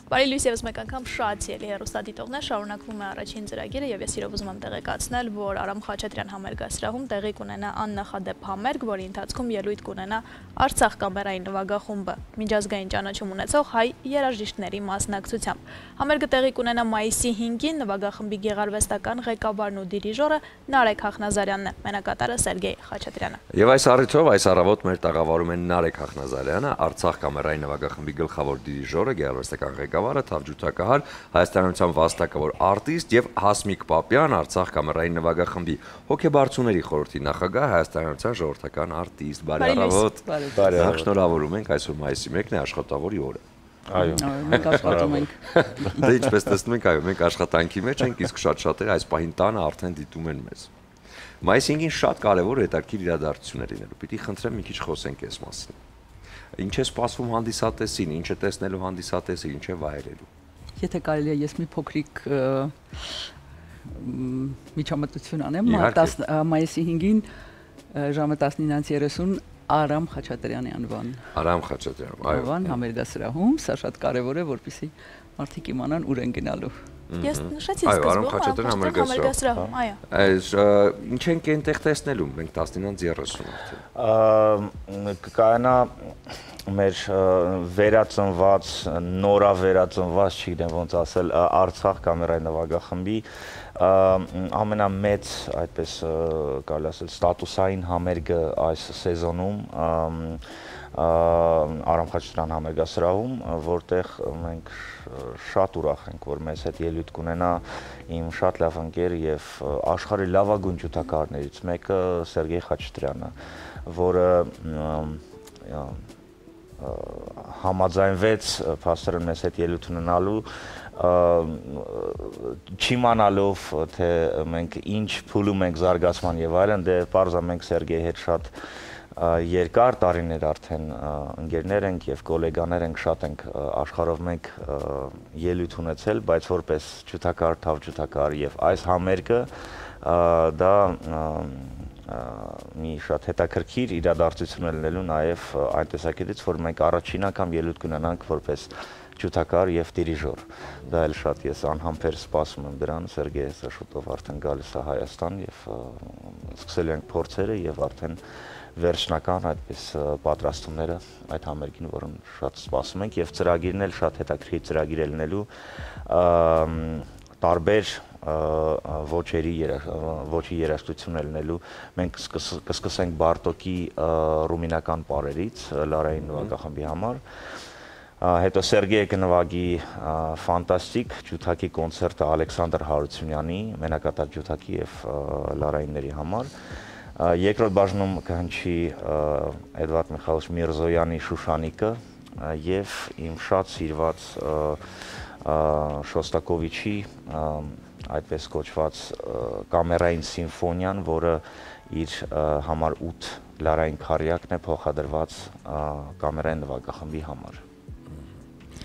Բարի լույս եւս մեկ անգամ շատ ելի հեռուստադիտողներ, շարունակվում է առաջին ծրագիրը եւ ես իրոք ուզում եմ տեղեկացնել, որ Արամ Խաչատրյան համերգասրահում տեղի կունենա աննախադեպ համերգ, որի ընթացքում ելույթ կունենա Արցախ կամերային նվագախումբը միջազգային ճանաչում ունեցող հայ երաժիշտների մասնակցությամբ։ Համերգը տեղի կունենա մայիսի 5-ին, նվագախմբի գեղարվեստական ղեկավարն ու դիրիժորը Նարեկ Հախնազարյանն է, մենակատարը Սերգեյ Խաչատրյանը։ Եվ այս առիթով այս առավոտ մեր տաղավարում են Նարեկ Հախնազարյանը, Արցախ կամերային նվագախմբի գլխավոր դիրիժորը, գեղարվեստական ղեկավարը, թավջութակահար, հայաստանյան վաստակավոր արտիստ եւ Հասմիկ Պապյան, Արցախ կամերային նվագախմբի հոգեբարձուների խորհրդի նախագահ, հայաստանյան ժողովրդական արտիստ։ Բարի առավոտ։ Շնորհավորում ենք, այսօր մայիսի 1-ն է աշխատավորի օրը։ Այո, մենք աշխատում ենք։ Դե ինչպես տեսնում ենք, այո, մենք աշխատանքի մեջ ենք, իսկ շատ շատերը այս պահին տանը արդեն դիտում են մեզ։ Մայիսի 5-ին շատ կարևոր հետաքրքիր իրադարձություններ լինելու։ Պիտի խնդրեմ մի քիչ խոսենք այս մասին։ Ինչ է սպասվում հանդիսատեսին, ինչ է տեսնելու հանդիսատեսը, ինչ է վայելելու։ Եթե կարելի է ես մի փոքրիկ միջամտություն անեմ, մայիսի 5-ին ժամը 19:30 Արամ Խաչատրյանի անվան։ Արամ Խաչատրյան, այո։ Անվան համերգասրահում, սա շատ կարևոր է, որպեսզի մարդիկ իմանան ուր են գնալու։ Ես նշեցի սկզբում համերգասրահում, այո։ Այս ինչ ենք այնտեղ տեսնելու, մենք 19:30 արդեն։ Կայանա մեր վերածնված, նորավերածնված, չգիտեմ ոնց ասել, Արցախ կամերային նվագախմբի ամենամեծ, այդպես կարելի ասել, ստատուսային համերգը այս սեզոնում Արամ Խաչատրյան համերգասրահում, որտեղ մենք շատ ուրախ ենք, որ մեզ հետ ելույթ կունենա իմ շատ լավ ընկեր եւ աշխարհի լավագույն ջութակարներից մեկը Սերգեյ Խաչատրյանը, որը համաձայնվեց փաստորեն մեզ հետ ելույթ ունենալու, չիմանալով թե մենք ինչ փուլում ենք զարգացման եւ այլն, դե պարզա մենք Սերգեյի հետ շատ երկար տարիներ արդեն ընկերներ ենք եւ գոլեգաներ ենք, շատ ենք աշխարհով մենք ելույթ ունեցել, բայց որպես ջութակար, թավջութակար եւ այս համերգը դա մի շատ հետաքրքիր իրադարձություն է լինելու նաեւ այն տեսակետից, որ մենք առաջին անգամ ելույթ կունենանք որպես ջութակար եւ դիրիժոր։ Դա էլ շատ ես անհամբեր սպասում եմ դրան, Սերգեյը շուտով արդեն գալիս է Հայաստան եւ սկսել ենք փորձերը եւ արդեն վերջնական այդպես պատրաստումները այդ համերգին, որոնց շատ սպասում ենք եւ ծրագիրն էլ շատ հետաքրքիր ծրագիր է լինելու, տարբեր ոչի երաժշտություն է լինելու։ Մենք կսկսենք Բարտոկի ռումինական պարերից Լարայի նվագախմբի համար, հետո Սերգեյը կնվագի ֆանտաստիկ ջութակի կոնցերտը Ալեքսանդր Հարությունյանի մենակատար ջութակի եւ Լարայինների համար, երկրորդ բաժնում կհնչի Էդվարդ Միխայելովիչ Միրզոյանի Շուշանիկը եւ իմ շատ սիրված Շոստակովիչի այդպես կոչված կամերային սիմֆոնիան, որը իր համար 8 լարային քարյակն է փոխադրված կամերային նվագախմբի համար։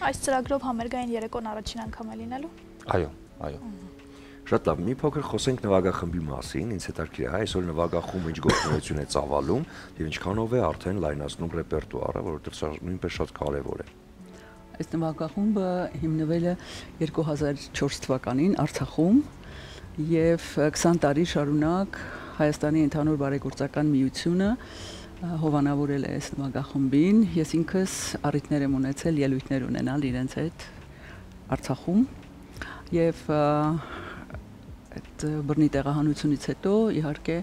Այս ծրագրով համերգային երեկոն առաջին անգամ է լինելու։ Այո, այո։ Շատ լավ, մի փոքր խոսենք նվագախմբի մասին, ինձ հետաքրքիր է, այսօր նվագախումբը ինչ գործունեություն է ծավալում եւ ինչքանով է արդեն լայնացնում ռեպերտուարը, որովհետեւ սա նույնպես շատ կարեւոր է։ Այս նվագախումբը հիմնվել է 2004 թվականին Արցախում եւ 20 տարի շարունակ Հայաստանի ընդհանուր բարեգործական միությունը հովանավորել է այս նվագախմբին։ Ես ինքս առիթներ եմ ունեցել ելույթներ ունենալ իրենց հետ Արցախում եւ այդ բռնի տեղահանությունից հետո իհարկե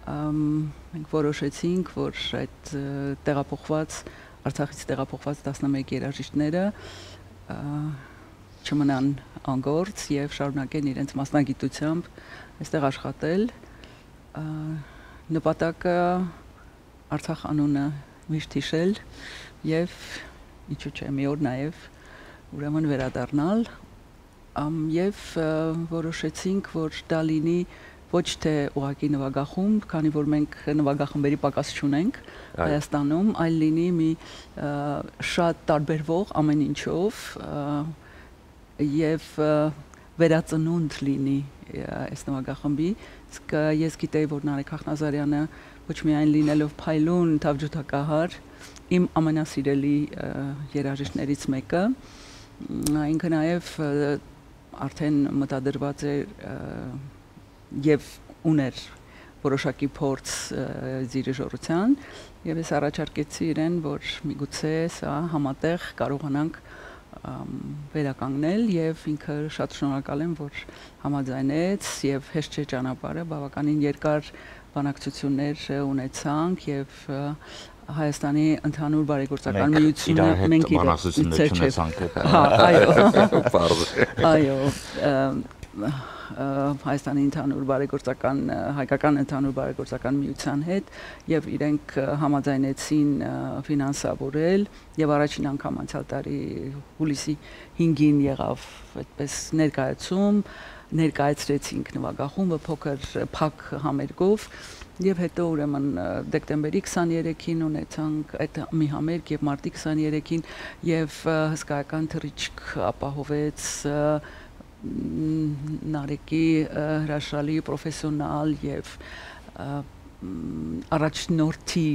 մենք որոշեցինք, որ այդ տեղափոխված Արցախից տեղափոխված 11 երաժիշտները չմնան անգործ եւ շարունակեն իրենց մասնագիտությամբ այստեղ աշխատել։ Նպատակը Արցախ անունը միշտ հիշել եւ ինչու՞ չէ մի օր նաեւ ուրեմն վերադառնալ եւ որոշեցինք, որ դա լինի ոչ թե ուղղակի նվագախումբ, քանի որ մենք նվագախմբերի պակաս չունենք Հայաստանում, այլ լինի մի շատ տարբերվող ամեն ինչով եւ վերածնունդ լինի այս նվագախմբի։ Իսկ ես գիտեի, որ Նարեկ Հախնազարյանը ոչ միայն լինելով փայլուն թավջութակահար, իմ ամենասիրելի երաժիշտներից մեկը, Ինքը նաև արդեն մտադրված էր եւ ուներ որոշակի փորձ դիրիժորության եւ ես առաջարկեցի իրեն, որ միգուցե սա համատեղ կարողանանք վերականգնել եւ ինքը շատ շնորհակալ եմ, որ համաձայնեց եւ հեշտ չէ ճանապարհը, բավականին երկար բանակցություններ ունեցանք եւ Հայաստանի ընդհանուր բարեգործական միությունը մենք բանակցություններ ունեցանք։ Այո, Հայաստանի ընդհանուր բարեգործական հայկական ընդհանուր բարեգործական միության հետ եւ իրենք համաձայնեցին ֆինանսավորել եւ առաջին անգամ անցյալ տարի հուլիսի 5-ին եղավ այդպես ներկայացում, ներկայացրեցինք նվագախումբը փոքր փակ համերգով եւ հետո ուրեմն դեկտեմբերի 23-ին ունեցանք այդ մի համերգ եւ մարտի 23-ին եւ հսկայական թռիչք ապահովեց Նարեկի հրաշալի պրոֆեսիոնալ եւ առաջնորդի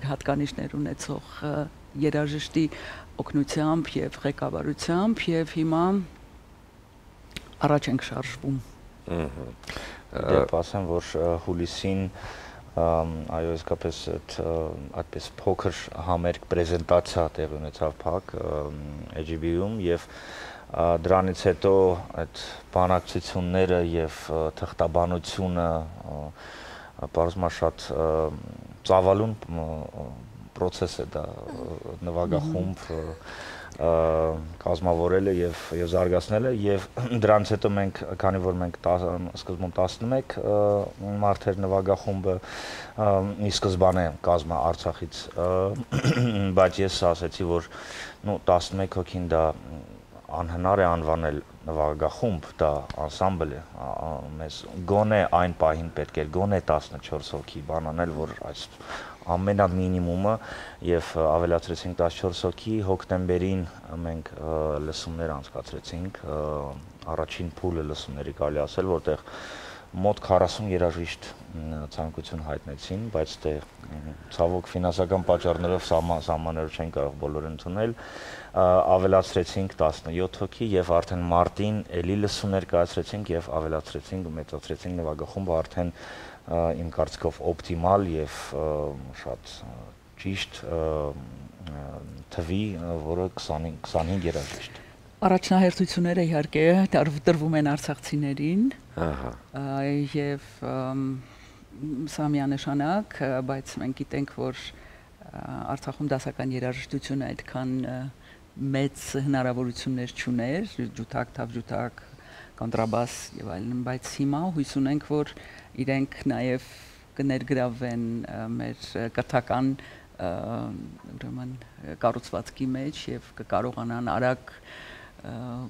հատկանիշներ ունեցող երաժշտի օգնությամբ եւ ղեկավարությամբ եւ հիմա առաջ ենք շարժվում։ Դեպ ասեմ, որ հուլիսին այո, իսկապես այդպես փոքր համերգ պրեզենտացիա տեղի ունեցավ փակ AGB-ում եւ դրանից հետո այդ բանակցությունները եւ թղթաբանությունը բարձր շատ ծավալուն process է դա նվագախումբ կազմավորելը եւ զարգացնելը եւ դրանից հետո մենք քանի որ մենք սկզբում 11 մարդեր նվագախումբը ի սկզբանե կազմա Արցախից բայց ես ասացի որ 11 հոգին դա անհնար է անվանել նվագախումբ դա անսամբլ է մեզ գոնե այն պահին պետք է գոնե 14 հոգի բան անել որ այս ամենամինիմումը եւ ավելացրեցինք 14 հոգի հոկտեմբերին մենք լսումներ անցկացրեցինք առաջին փուլը լսումների կարելի ասել որտեղ մոտ 40 երաժիշտ ցանկություն հայտնեցին բայց դե ցավոք ֆինանսական պատճառներով սահմաններով չեն կարող բոլորը ընդունել ավելացրեցինք 17 հոգի եւ արդեն մարտին էլի լսումներ կայացրեցինք եւ ավելացրեցինք մեծացրեցինք նվագախումբը արդեն իմ կարծիքով օպտիմալ եւ շատ ճիշտ թվի, որը 25 երաժիշտ։ Առաջնահերթությունները իհարկե տրվում են արցախցիներին։ Եվ սա միանշանակ, բայց մենք գիտենք, որ Արցախում դասական երաժշտությունը այդքան մեծ հնարավորություններ չուներ, ջութակ, թավջութակ, կոնտրաբաս եւ այլն, բայց հիմա հույս ունենք, որ իրենք նաև կներգրավեն մեր կրթական ուրեմն կառուցվածքի մեջ եւ կկարողանան արագ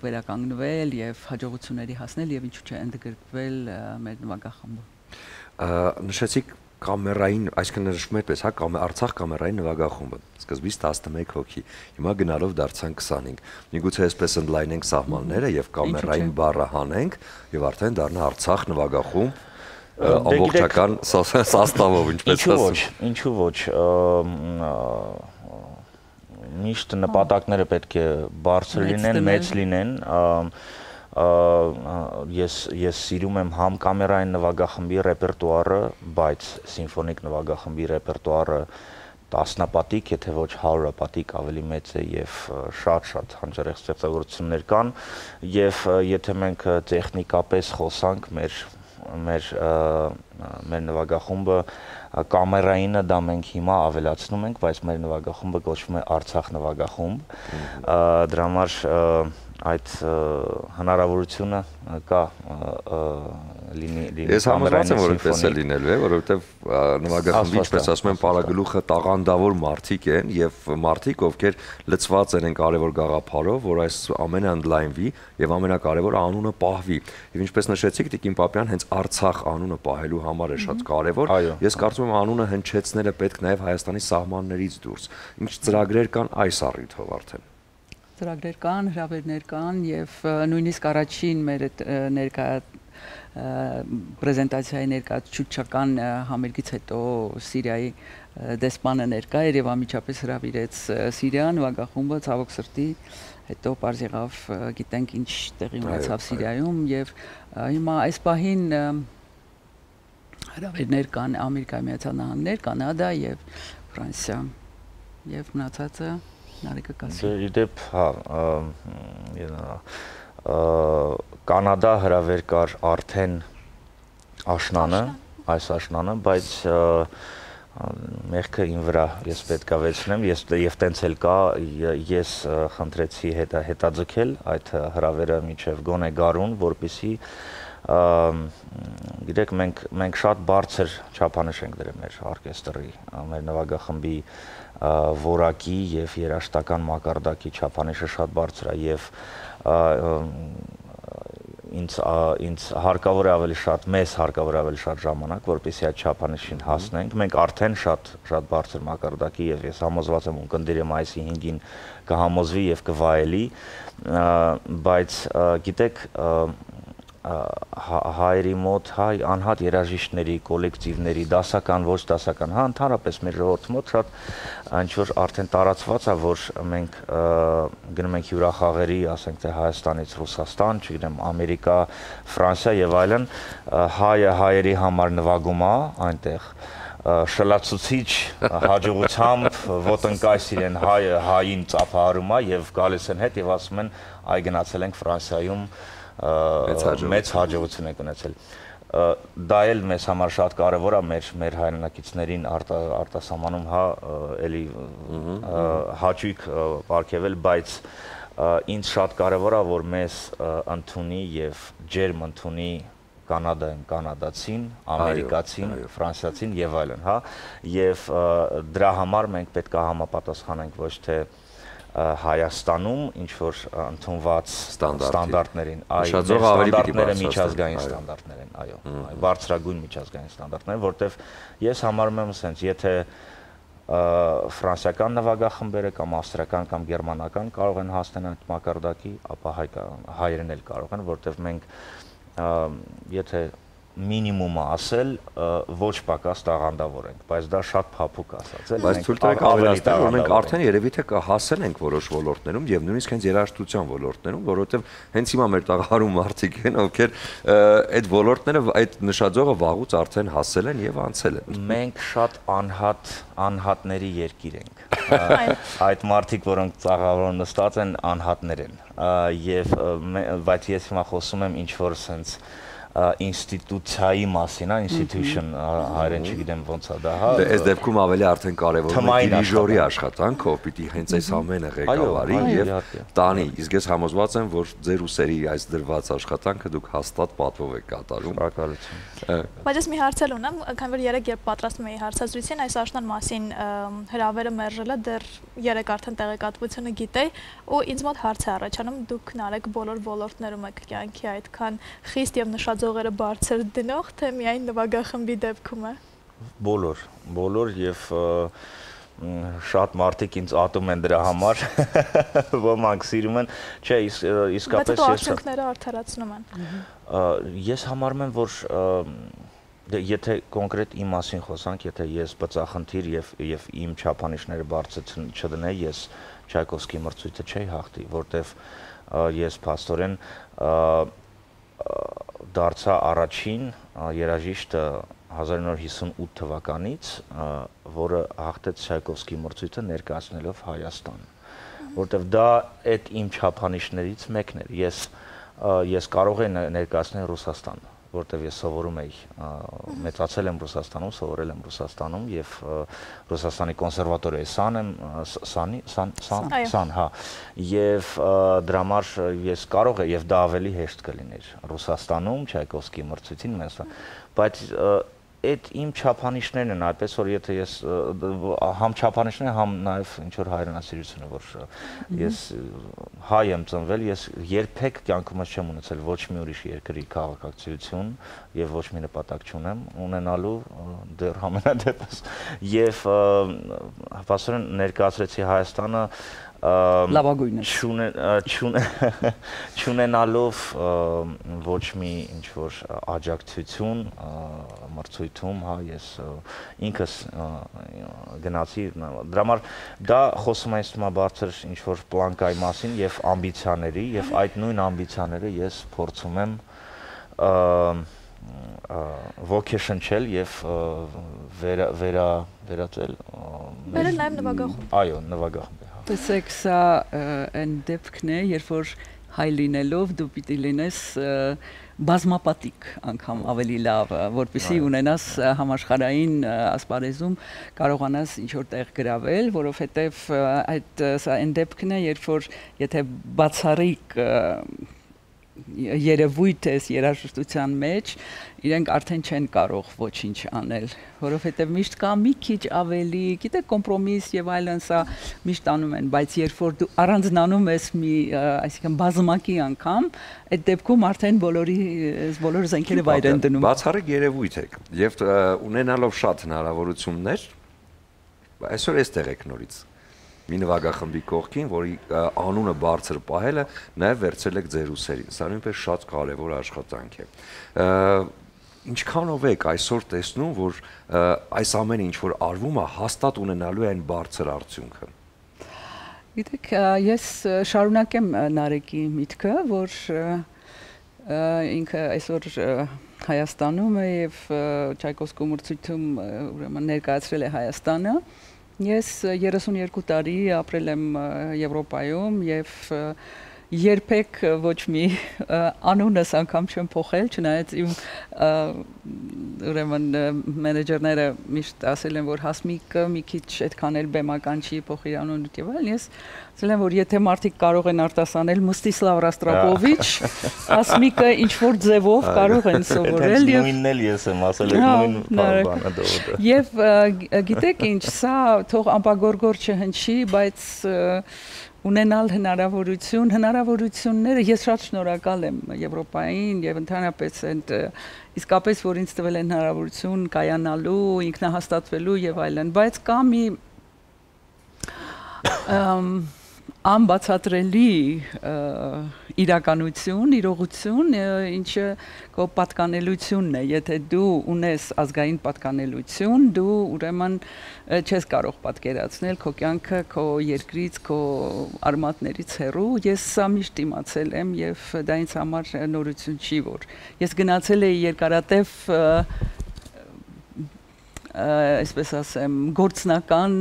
վերականգնվել եւ հաջողությունների հասնել եւ ինչու՞ չէ ընդգրկվել մեր նվագախումբը։ Նշեցիք կամերային, այսինքն նշվում է պես, հա, Արցախ կամերային նվագախումբը։ Սկզբից 11 հոգի, հիմա գնալով դարձան 25։ Միգուցե այսպես ընդլայնենք սահմանները եւ կամերային բառը հանենք եւ արդեն դառնա Արցախ նվագախումբ ամբողջական սաստավով, ինչպես ասում։ Ինչու ոչ, միշտ նպատակները պետք է բարձր լինեն, մեծ լինեն, ես սիրում եմ համ կամերային նվագախմբի ռեպերտուարը, բայց սիմֆոնիկ նվագախմբի ռեպերտուարը տասնապատիկ, եթե ոչ 100 պատիկ ավելի մեծ է եւ շատ հանճարեղ ստեղծագործություններ կան եւ եթե մենք տեխնիկապես խոսանք մեր նվագախումբը կամերայինը դա մենք հիմա ավելացնում ենք, բայց մեր նվագախումբը կոչվում է Արցախ նվագախումբ։ Դրա համար այդ հնարավորությունը կա լինի Ես համոզված եմ, որ այդպես է լինելու է, որովհետև նվագախմբի, ինչպես ասում են, պարագլուխը տաղանդավոր մարդիկ են եւ մարդիկ, ովքեր լծված են կարևոր գաղափարով, որ այս ամենը ընդլայնվի եւ ամենակարևորը անունը պահվի։ Եվ ինչպես նշեցիք, Տիկին Պապյան հենց Արցախ անունը պահելու համար է շատ կարևոր։ Ես կարծում եմ անունը հնչեցնելը պետք նաեւ Հայաստանի սահմաններից դուրս։ Ինչ ծրագրեր կան այս առիթով արդեն։ Ծրագրեր կան, հրավերներ կան եւ նույնիսկ առաջին մեր ներկայ պրեզենտացիայի ներկայացուցչական համերգից հետո Սիրիայի դեսպանը ներկա էր եւ ամիջապես հրավիրեց Սիրիան, նվագախումբը ցավոք սրտի հետո բարձ եղավ գիտենք ինչ տեղի ունեցավ Սիրիայում եւ հիմա այս պահին հրավերներ կան Ամերիկայի Միացյալ Նահանգներ, Կանադա եւ Ֆրանսիա եւ մնացածը Նարեկը կասի։ Իդեպ, հա, Կանադա հրավեր կար արդեն աշնանը, այս աշնանը, բայց մեղքը իմ վրա ես պետք է վերցնեմ, եւ տենց էլ կա, ես խնդրեցի հետաձգել այդ հրավերը մինչեւ գոնե գարուն, որպեսզի գիտեք մենք շատ բարձր չափանիշ ենք դրել մեր օրկեստրի, մեր նվագախմբի որակի եւ երաժշտական մակարդակի չափանիշը շատ բարձր է եւ ինձ հարկավոր է ավելի շատ, մեզ հարկավոր է ավելի շատ ժամանակ, որպեսզի այդ չափանիշին հասնենք։ Մենք արդեն շատ բարձր մակարդակի եւ ես համոզված եմ կնդիրեմ այսի 5-ին կհամոզվի եւ կվայելի, բայց գիտեք հայերի մոտ, հայ անհատ երաժիշտների, կոլեկտիվների, դասական, ոչ դասական, հա ընդհանրապես մեր ժողովրդի մոտ շատ ինչ-որ արդեն տարածված է, որ մենք գնում ենք հյուրախաղերի, ասենք թե Հայաստանից Ռուսաստան, չգիտեմ, Ամերիկա, Ֆրանսիա եւ այլն, հայը հայերի համար նվագում է այնտեղ շլացուցիչ հաջողությամբ ոտնկայս իրեն հայը հային ծափահարում է եւ գալիս են հետ եւ ասում են այ գնացել ենք Ֆրանսիայում մեծ հաջողություն եք ունեցել։ Դա էլ մեզ համար շատ կարևոր է մեր հայրենակիցներին արտասահմանում հա էլի հաճույք պարգևել, բայց ինձ շատ կարևոր է որ մեզ ընդունի եւ ջերմ ընդունի Կանադայում կանադացին, ամերիկացին, ֆրանսիացին եւ այլն, հա, եւ դրա համար մենք պետք է համապատասխանենք ոչ թե Հայաստանում ինչ որ ընդունված ստանդարտներին, այլ ստանդարտները միջազգային ստանդարտներ են, այո, բարձրագույն միջազգային ստանդարտներ, որտեվ ես համարում եմ ասենց, եթե ֆրանսիական նվագախմբերը կամ ավստրիական կամ գերմանական կարող են հասնել այդ մակարդակի, ապա հայերեն էլ կարող են, որտեվ մենք եթե մինիմումը ասել ոչ պակաս տաղանդավոր ենք, բայց դա շատ փափուկ ասացել։ Բայց ցույց տվեք ավելացնել, որ մենք արդեն երևի թե կհասել ենք որոշ ոլորտներում եւ նույնիսկ հենց երաժշտության ոլորտներում, որովհետեւ հենց հիմա մեր տաղարում մարդիկ են, ովքեր այդ ոլորտները, այդ նշաձողը վաղուց արդեն հասել են եւ անցել են։ Մենք շատ անհատների երկիր ենք։ Այդ մարդիկ, որոնք ծաղարում նստած են, անհատներ են։ Եվ բայց ես հիմա խոսում եմ ինչ որ sense ինստիտուցիայի մասին, institution հայերեն չգիտեմ ոնց է դա, հա։ Այս դեպքում ավելի արդեն կարևորում է դիրիժորի աշխատանքը, ով պիտի հենց այս ամենը ղեկավարի եւ տանի։ Իսկ ես համոզված եմ, որ ձեր ուսերի այս դրված աշխատանքը դուք հաստատ պատվով եք կատարում։ Շնորհակալություն։ Բայց ես մի հարցել ունեմ, քանի որ երեք երբ պատրաստում էի հարցազրույցին, այս աշնան մասին հրավերը մերժելը դեռ երեք արդեն տեղեկատվությունը գիտեի, ու ինձ մոտ հարց է առաջանում, դուք Նարեկ բոլոր ոլորտներում եք կյանքի այդքան խիստ եւ նշաձողերը բարձր դնող, թե միայն նվագախմբի դեպքում է։ Բոլոր եւ շատ մարդիկ ինձ ատում են դրա համար, ոմանք սիրում են, չէ, իսկապես ես արդյունքները արդարացնում են։ Ես համարում եմ, որ եթե կոնկրետ իմ մասին խոսանք, եթե ես բծախնդիր եւ իմ չափանիշները բարձր չդնեի, ես Չայկովսկի մրցույթը չէի հաղթի, որտեվ ես փաստորեն դարձա առաջին երաժիշտը 1958 թվականից, որը հաղթեց Չայկովսկի մրցույթը ներկայացնելով Հայաստան, որտեվ դա այդ իմ չափանիշներից մեկն էր։ Ես կարող եմ ներկայացնել Ռուսաստան, որտեվ ես սովորում էի, մեծացել եմ Ռուսաստանում, սովորել եմ Ռուսաստանում եւ Ռուսաստանի կոնսերվատորիայի սան, հա, եւ դրա համար ես կարող եմ եւ դա ավելի հեշտ կլիներ Ռուսաստանում Չայկովսկի մրցույթին մեզ, բայց այդ իմ չափանիշներն են, այդպես որ եթե ես համ չափանիշներ, համ նաև ինչ որ հայրենասիրությունը, որ ես հայ եմ ծնվել, ես երբեք կյանքումս չեմ ունեցել ոչ մի ուրիշ երկրի քաղաքացիություն եւ ոչ մի նպատակ չունեմ ունենալու դեռ համենայնպես եւ հապասորեն ներկայացրեցի Հայաստանը լավագույնը չունենալով ոչ մի ինչ որ աջակցություն մրցույթում, հա, ես ինքս գնացի դրա համար դա խոսում է բարձր ինչ որ պլանկայի մասին եւ ամբիցիաների եւ այդ նույն ամբիցիաները ես փորձում եմ ոգեշնչել եւ վերածել Բերել նաեւ նվագախումբ։ Այո, նվագախումբ է, հա։ Տեսեք, սա այն դեպքն է, երբ որ հայ լինելով դու պիտի լինես բազմապատիկ անգամ ավելի լավ, որպեսզի ունենաս համաշխարհային ասպարեզում կարողանաս ինչ որ տեղ գրավել, որովհետեւ այդ սա այն դեպքն է, երբ որ եթե բացառիկ երևույթ ես երաժշտության մեջ, իրենք արդեն չեն կարող ոչինչ անել, որովհետև միշտ կա մի քիչ ավելի, գիտեք, կոմպրոմիս եւ այլն, սա միշտ անում են, բայց երբ որ դու առանձնանում ես մի, այսինքն բազմակի անգամ, այդ դեպքում արդեն բոլոր զենքերը վայր են դնում։ Բացառիկ երևույթ եք եւ ունենալով շատ հնարավորություններ, այսօր էստեղ եք նորից մի նվագախմբի կողքին, որի անունը բարձր պահելը նաև վերցրել եք ձեր ուսերին։ Սա նույնպես շատ կարևոր աշխատանք է։ Ինչքանով եք այսօր տեսնում, որ այս ամենը ինչ որ արվում է, հաստատ ունենալու է այն բարձր արդյունքը։ Գիտեք, ես շարունակեմ Նարեկի միտքը, որ ինքը այսօր Հայաստանում է եւ Չայկովսկու մրցույթում ուրեմն ներկայացրել է Հայաստանը։ Ես 32 տարի ապրել եմ Եվրոպայում եւ երբեք ոչ մի անունս անգամ չեմ փոխել, չնայած իմ ուրեմն մենեջերները միշտ ասել են, որ Հասմիկը մի քիչ այդքան էլ բեմական չի փոխի անունը եւ այլն, ես ասել եմ, որ եթե մարդիկ կարող են արտասանել Մստիսլավ Ռաստրապովիչ, Հասմիկը ինչ որ ձևով կարող են սովորել եւ նույնն էլ ես եմ ասել նույն բանը դու։ Եվ գիտեք ինչ, սա թող ամպագորգոր չհնչի, բայց ունենալ հնարավորությունները, ես շատ շնորհակալ եմ Եվրոպային եւ ընդհանրապես այդ իսկապես որ ինձ տվել են հնարավորություն կայանալու, ինքնահաստատվելու եւ այլն, բայց կա մի անբացատրելի իրականություն, իրողություն, ինչը քո պատկանելությունն է, եթե դու ունես ազգային պատկանելություն, դու ուրեմն չես կարող պատկերացնել քո կյանքը, քո երկրից, քո արմատներից հեռու, ես սա միշտ իմացել եմ եւ դա ինձ համար նորություն չի, որ ես գնացել էի երկարատև այսպես ասեմ, գործնական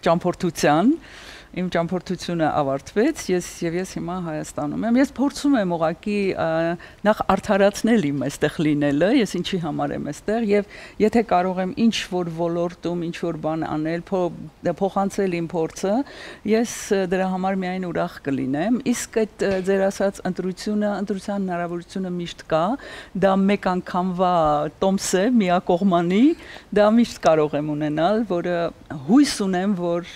ճամփորդության Իմ ճամփորդությունը ավարտվեց, ես հիմա Հայաստանում եմ։ Ես փորձում եմ ուղղակի նախ արդարացնել իմ այստեղ լինելը, ես ինչի համար եմ այստեղ եւ եթե կարող եմ ինչ որ ոլորտում ինչ որ բան անել, փոխանցել իմ փորձը, ես դրա համար միայն ուրախ կլինեմ։ Իսկ այդ ձեր ասած ընտրության հնարավորությունը միշտ կա, դա մեկ անգամվա տոմս է, միակողմանի, դա միշտ կարող եմ ունենալ, որը հույս ունեմ, որ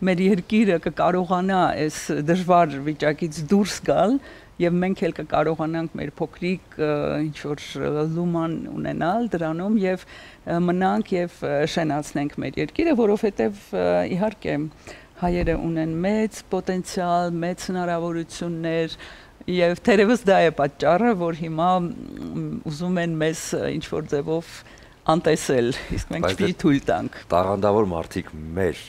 մեր երկիրը կկարողանա այս դժվար վիճակից դուրս գալ եւ մենք էլ կկարողանանք մեր փոքրիկ ինչ որ լուման ունենալ դրանում եւ մնանք եւ շենացնենք մեր երկիրը, որովհետեւ իհարկե հայերը ունեն մեծ պոտենցիալ, մեծ հնարավորություններ եւ թերևս դա է պատճառը, որ հիմա ուզում են մեզ ինչ որ ձևով անտեսել, իսկ մենք չպիտի թույլ տանք։ Տաղանդավոր մարդիկ մեր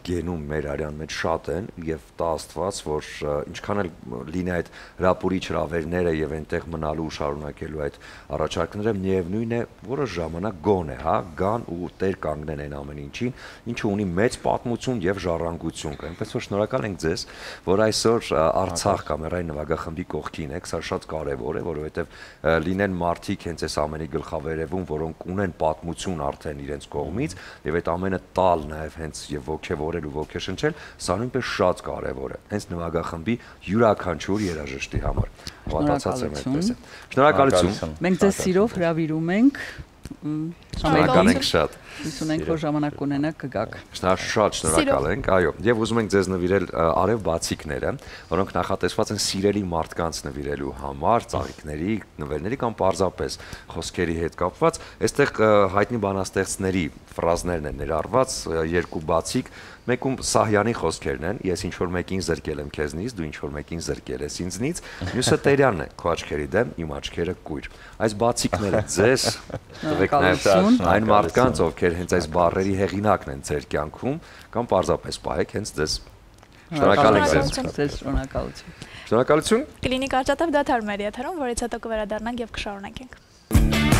գենում, մեր արյան մեջ շատ են եւ տա Աստված, որ ինչքան էլ լինի այդ հրապուրիչ հրավերները եւ այնտեղ մնալու ու շարունակելու այդ առաջարկները, միևնույն է, որը ժամանակ գոն է, հա, գան ու տեր կանգնեն այն ամեն ինչին, ինչը ունի մեծ պատմություն եւ ժառանգություն։ Այնպես որ շնորհակալ ենք ձեզ, որ այսօր Արցախ կամերային նվագախմբի կողքին եք, սա շատ կարեւոր է, որովհետեւ լինեն մարդիկ հենց այս ամենի գլխավերևում, որոնք ունեն պատմություն արդեն իրենց կողմից եւ այդ ամենը տալ նաեւ հենց եւ ոգեվորել ու ոգեշնչել, սա նույնպես շատ կարեւոր է հենց նվագախմբի յուրաքանչյուր երաժշտի համար։ Հավատացած եմ այդպես է։ Շնորհակալություն։ Մենք ձեզ սիրով հրավիրում ենք։ Շնորհակալ ենք շատ։ Հույս ունենք, որ ժամանակ կունենաք կգաք։ Շատ շնորհակալ ենք, այո, եւ ուզում ենք ձեզ նվիրել արև բացիկները, որոնք նախատեսված են սիրելի մարդկանց նվիրելու համար, ծաղիկների, նվերների կամ պարզապես խոսքերի հետ կապված։ Այստեղ հայտնի բանաստեղծների ֆրազներն են ներառված, երկու բացիկ, մեկում Սահյանի խոսքերն են, ես ինչ որ մեկին զրկել եմ քեզնից, դու ինչ որ մեկին զրկել ես ինձնից, մյուսը Տերյանն է, քո աչքերի դեմ, իմ աչքերը կույր։ Այս բացիկները ձեզ տվեք նաև այն մարդկանց, ովքեր հենց այս բառերի հեղինակն են ձեր կյանքում, կամ պարզապես պահեք հենց ձեզ։ Շնորհակալ ենք ձեզ։ Շնորհակալություն։ Շնորհակալություն։ Կլինիկ Արճատև դադար մեր եթերում, որից հետո կվերադառնանք եւ կշարունակենք։